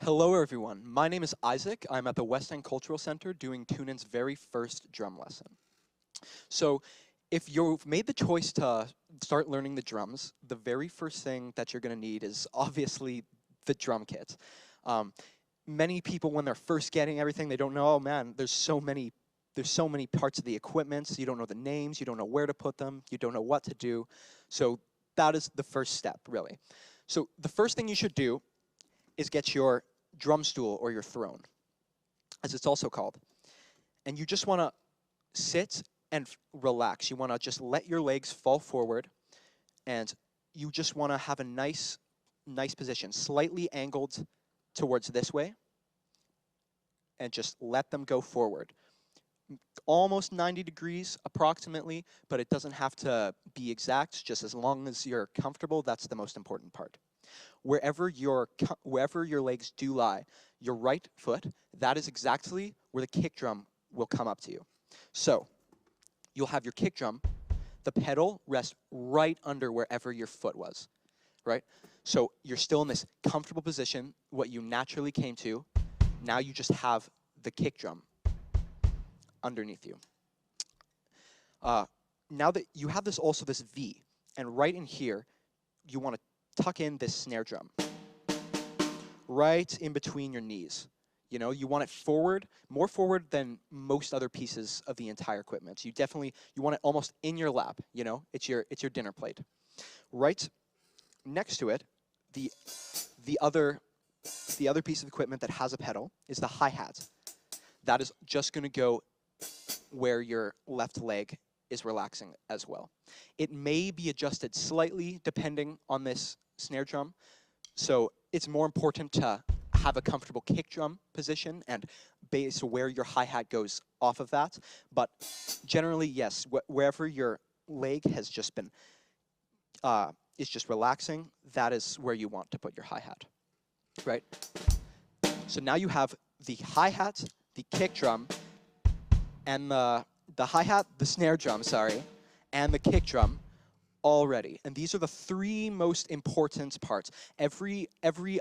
Hello everyone, my name is Isaac. I'm at the West End Cultural Center doing TuneIn's very first drum lesson. So if you've made the choice to start learning the drums, the very first thing that you're going to need is obviously the drum kit. Many people, when they're first getting everything, they don't know, oh man, there's so many parts of the equipment, so you don't know the names, you don't know where to put them, you don't know what to do. So that is the first step, really. So the first thing you should do is get your drum stool or your throne, as it's also called. And you just want to sit and relax. You want to just let your legs fall forward, and you just want to have a nice position, slightly angled towards this way, and just let them go forward. Almost 90 degrees approximately, but it doesn't have to be exact, just as long as you're comfortable. That's the most important part. Wherever your legs do lie, your right foot, that is exactly where the kick drum will come up to you. So you'll have your kick drum, the pedal rest right under wherever your foot was, right? So you're still in this comfortable position, what you naturally came to. Now you just have the kick drum underneath you. Now that you have this V, and right in here, you want to tuck in this snare drum right in between your knees. You know, you want it forward, more forward than most other pieces of the entire equipment. So you want it almost in your lap, you know, it's your dinner plate. Right next to it, the other piece of equipment that has a pedal is the hi-hat. That is just going to go where your left leg is relaxing as well. It may be adjusted slightly depending on this snare drum, so it's more important to have a comfortable kick drum position and base where your hi-hat goes off of that. But generally, yes, wherever your leg has just been is just relaxing, that is where you want to put your hi-hat, right? So now you have the hi-hat, the kick drum, and the hi-hat, the snare drum, sorry, and the kick drum already. And these are the three most important parts. Every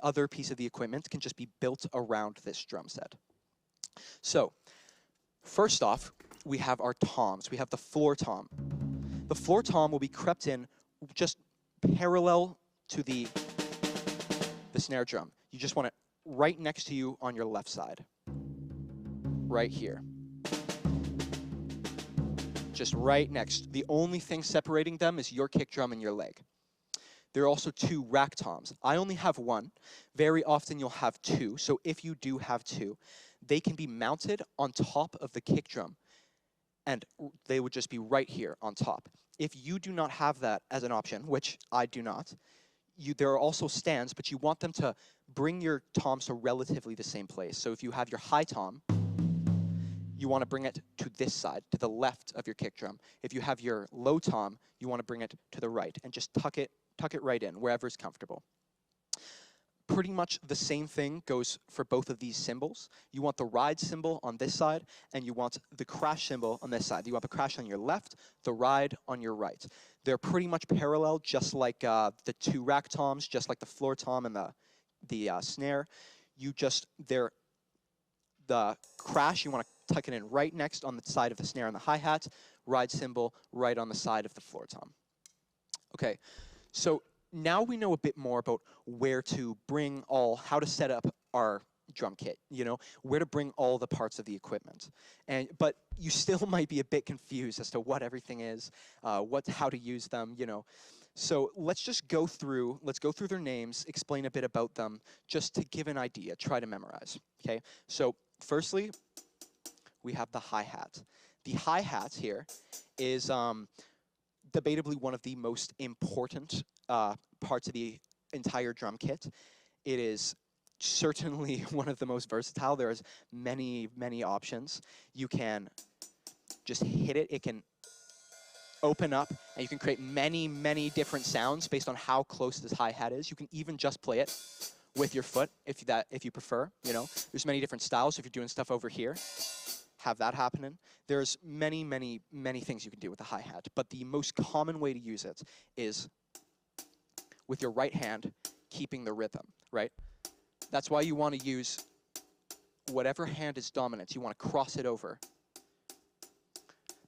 other piece of the equipment can just be built around this drum set. So first off, we have our toms. We have the floor tom. The floor tom will be crept in just parallel to the snare drum. You just want it right next to you on your left side, right here. Just right next. The only thing separating them is your kick drum and your leg. There are also two rack toms. I only have one. Very often you'll have two. So if you do have two, they can be mounted on top of the kick drum, and they would just be right here on top. If you do not have that as an option, which I do not, there are also stands, but you want them to bring your toms to relatively the same place. So if you have your high tom, you want to bring it to this side, to the left of your kick drum. If you have your low tom, you want to bring it to the right, and just tuck it right in, wherever is comfortable. Pretty much the same thing goes for both of these cymbals. You want the ride cymbal on this side, and you want the crash cymbal on this side. You want the crash on your left, the ride on your right. They're pretty much parallel, just like the two rack toms, just like the floor tom and the snare. The crash, you want to tuck it in right next on the side of the snare and the hi-hat, ride cymbal right on the side of the floor tom. Okay, so now we know a bit more about where to bring how to set up our drum kit, you know, where to bring all the parts of the equipment. But you still might be a bit confused as to what everything is, how to use them, you know. So let's go through their names, explain a bit about them, just to give an idea, try to memorize, okay? So firstly, we have the hi-hat. The hi-hat here is debatably one of the most important parts of the entire drum kit. It is certainly one of the most versatile. There's many options. You can just hit it. It can open up, and you can create many different sounds based on how close this hi-hat is. You can even just play it with your foot if you prefer, you know. There's many different styles. If you're doing stuff over here, have that happening. There's many things you can do with the hi-hat, but the most common way to use it is with your right hand keeping the rhythm, right? That's why you want to use whatever hand is dominant. You want to cross it over,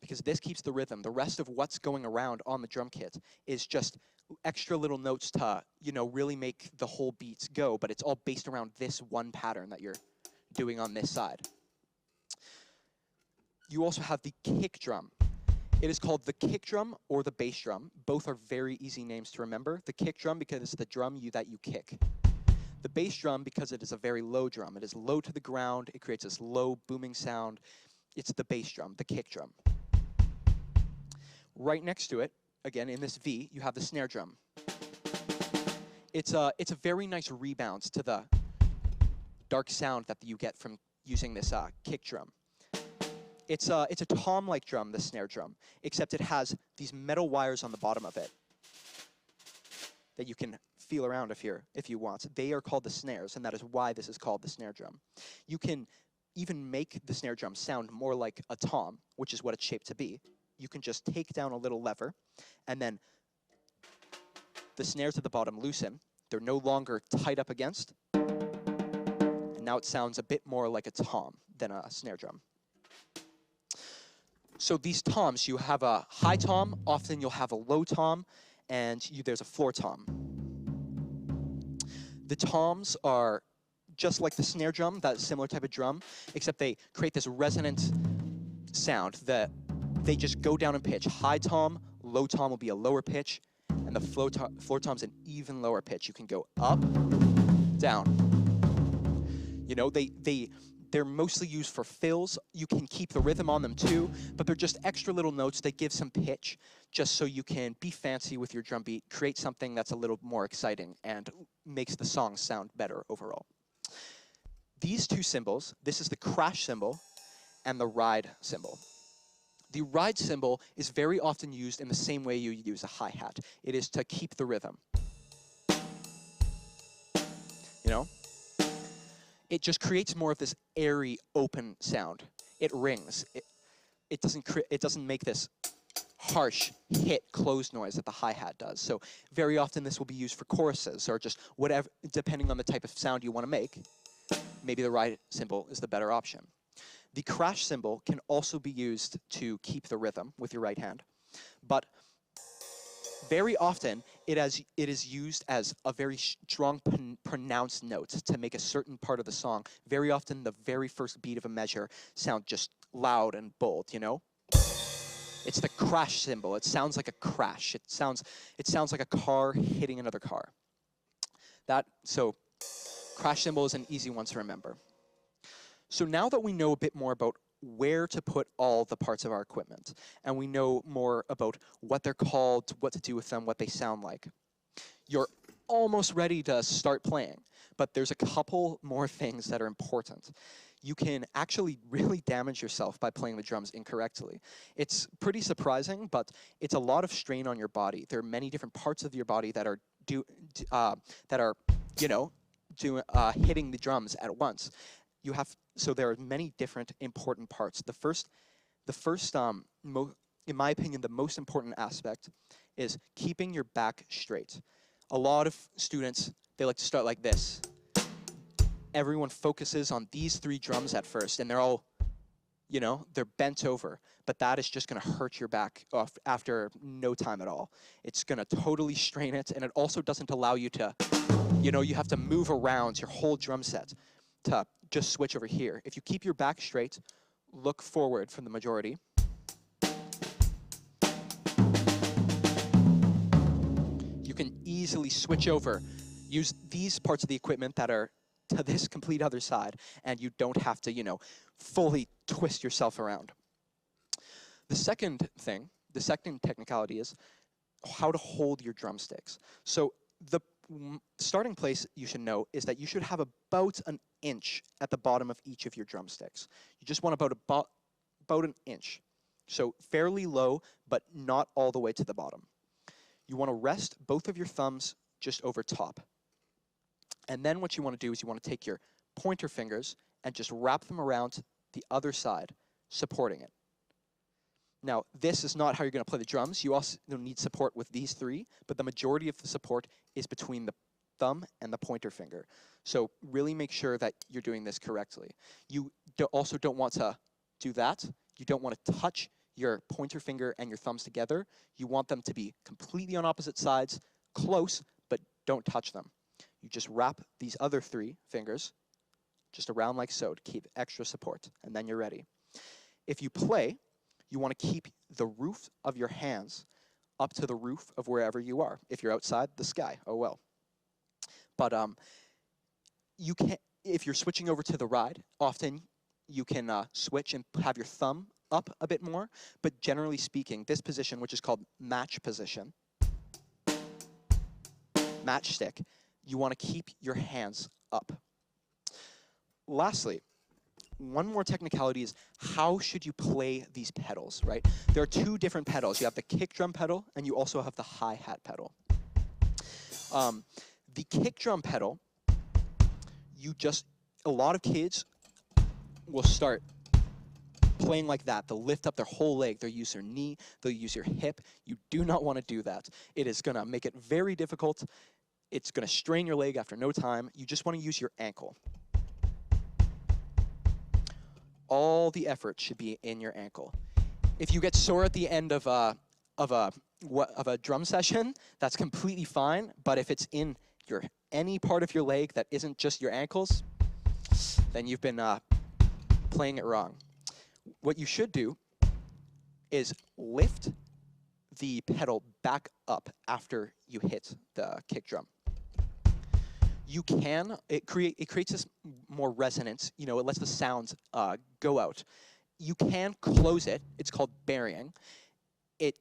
because this keeps the rhythm. The rest of what's going around on the drum kit is just extra little notes to, you know, really make the whole beats go, but it's all based around this one pattern that you're doing on this side. You also have the kick drum. It is called the kick drum or the bass drum. Both are very easy names to remember. The kick drum because it's the drum that you kick. The bass drum because it is a very low drum. It is low to the ground. It creates this low booming sound. It's the bass drum, the kick drum. Right next to it, again in this V, you have the snare drum. It's a very nice rebound to the dark sound that you get from using this kick drum. It's a tom-like drum, the snare drum, except it has these metal wires on the bottom of it that you can feel around if you want. They are called the snares, and that is why this is called the snare drum. You can even make the snare drum sound more like a tom, which is what it's shaped to be. You can just take down a little lever, and then the snares at the bottom loosen. They're no longer tied up against, and now it sounds a bit more like a tom than a snare drum. So these toms, you have a high tom, often you'll have a low tom, and there's a floor tom. The toms are just like the snare drum, that similar type of drum, except they create this resonant sound that they just go down in pitch. High tom, low tom will be a lower pitch, and the floor tom's an even lower pitch. You can go up, down. You know, they're mostly used for fills. You can keep the rhythm on them too, but they're just extra little notes that give some pitch, just so you can be fancy with your drum beat, create something that's a little more exciting and makes the song sound better overall. These two cymbals, this is the crash cymbal and the ride cymbal. The ride cymbal is very often used in the same way you use a hi-hat. It is to keep the rhythm. You know? It just creates more of this airy, open sound. It rings. It doesn't make this harsh hit close noise that the hi-hat does. So very often this will be used for choruses or just whatever, depending on the type of sound you want to make. Maybe the ride cymbal is the better option. The crash cymbal can also be used to keep the rhythm with your right hand, but very often it is used as a very strong pronounced note to make a certain part of the song. Very often the very first beat of a measure sound just loud and bold, you know? It's the crash cymbal. It sounds like a crash. It sounds like a car hitting another car. So crash cymbal is an easy one to remember. So now that we know a bit more about where to put all the parts of our equipment, and we know more about what they're called, what to do with them, what they sound like, you're almost ready to start playing. But there's a couple more things that are important. You can actually really damage yourself by playing the drums incorrectly. It's pretty surprising, but it's a lot of strain on your body. There are many different parts of your body that are hitting the drums at once. So there are many different important parts. The first, in my opinion, the most important aspect is keeping your back straight. A lot of students, they like to start like this. Everyone focuses on these three drums at first, and they're all, you know, they're bent over. But that is just going to hurt your back after no time at all. It's going to totally strain it, and it also doesn't allow you to, you know, you have to move around your whole drum set to just switch over here. If you keep your back straight, look forward from the majority. You can easily switch over, use these parts of the equipment that are to this complete other side, and you don't have to, you know, fully twist yourself around. The second technicality is how to hold your drumsticks. So the starting place you should know is that you should have about an inch at the bottom of each of your drumsticks. You just want about an inch. So fairly low, but not all the way to the bottom. You want to rest both of your thumbs just over top. And then what you want to do is you want to take your pointer fingers and just wrap them around the other side, supporting it. Now, this is not how you're going to play the drums. You also need support with these three, but the majority of the support is between thumb and the pointer finger. So really make sure that you're doing this correctly. You also don't want to do that. You don't want to touch your pointer finger and your thumbs together. You want them to be completely on opposite sides, close, but don't touch them. You just wrap these other 3 fingers just around like so to keep extra support, and then you're ready. If you play, you want to keep the roof of your hands up to the roof of wherever you are. If you're outside, the sky, oh well. But you can, if you're switching over to the ride, often you can switch and have your thumb up a bit more, but generally speaking, this position, which is called match position, matchstick, you want to keep your hands up. Lastly, one more technicality is how should you play these pedals, right? There are 2 different pedals. You have the kick drum pedal and you also have the hi-hat pedal. The kick drum pedal, a lot of kids will start playing like that. They'll lift up their whole leg. They'll use their knee. They'll use your hip. You do not want to do that. It is going to make it very difficult. It's going to strain your leg after no time. You just want to use your ankle. All the effort should be in your ankle. If you get sore at the end of a drum session, that's completely fine. But if it's in any part of your leg that isn't just your ankles, then you've been playing it wrong. What you should do is lift the pedal back up after you hit the kick drum. It creates this more resonance, it lets the sounds go out. You can close it, it's called burying. It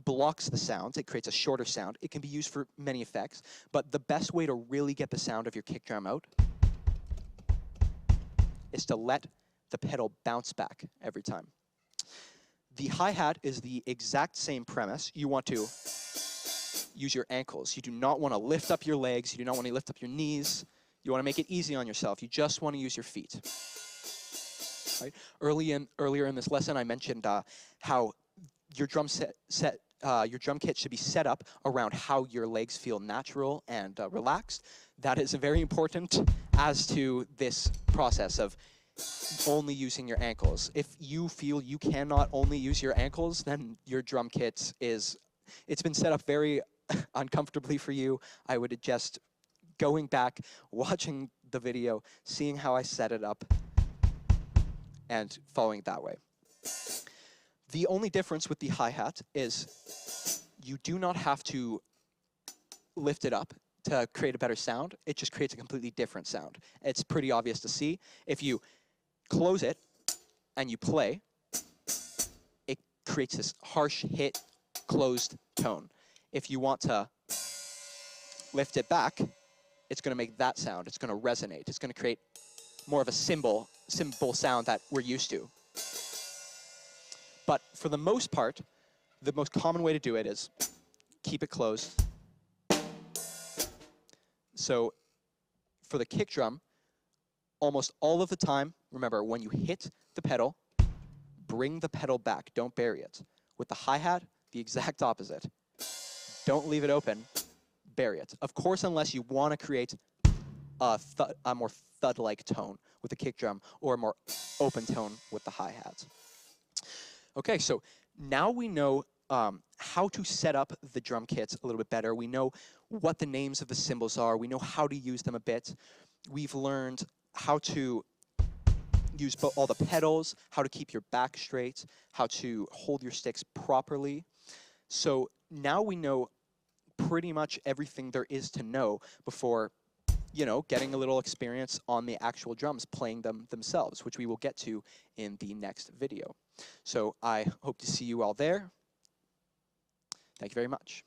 blocks the sounds, it creates a shorter sound. It can be used for many effects, but the best way to really get the sound of your kick drum out is to let the pedal bounce back every time. The hi-hat is the exact same premise. You want to use your ankles. You do not want to lift up your legs. You do not want to lift up your knees. You want to make it easy on yourself. You just want to use your feet. Right? Earlier in this lesson, I mentioned how your drum kit should be set up around how your legs feel natural and relaxed. That is very important as to this process of only using your ankles. If you feel you cannot only use your ankles, then your drum kit it's been set up very uncomfortably for you. I would suggest going back, watching the video, seeing how I set it up, and following it that way. The only difference with the hi-hat is you do not have to lift it up to create a better sound. It just creates a completely different sound. It's pretty obvious to see. If you close it and you play, it creates this harsh hit closed tone. If you want to lift it back, it's going to make that sound. It's going to resonate. It's going to create more of a cymbal sound that we're used to. But for the most part, the most common way to do it is keep it closed. So for the kick drum, almost all of the time, remember, when you hit the pedal, bring the pedal back. Don't bury it. With the hi-hat, the exact opposite. Don't leave it open. Bury it. Of course, unless you want to create a more thud-like tone with the kick drum or a more open tone with the hi-hat. Okay, so now we know how to set up the drum kits a little bit better. We know what the names of the cymbals are. We know how to use them a bit. We've learned how to use all the pedals, how to keep your back straight, how to hold your sticks properly. So now we know pretty much everything there is to know before, getting a little experience on the actual drums, playing them themselves, which we will get to in the next video. So I hope to see you all there. Thank you very much.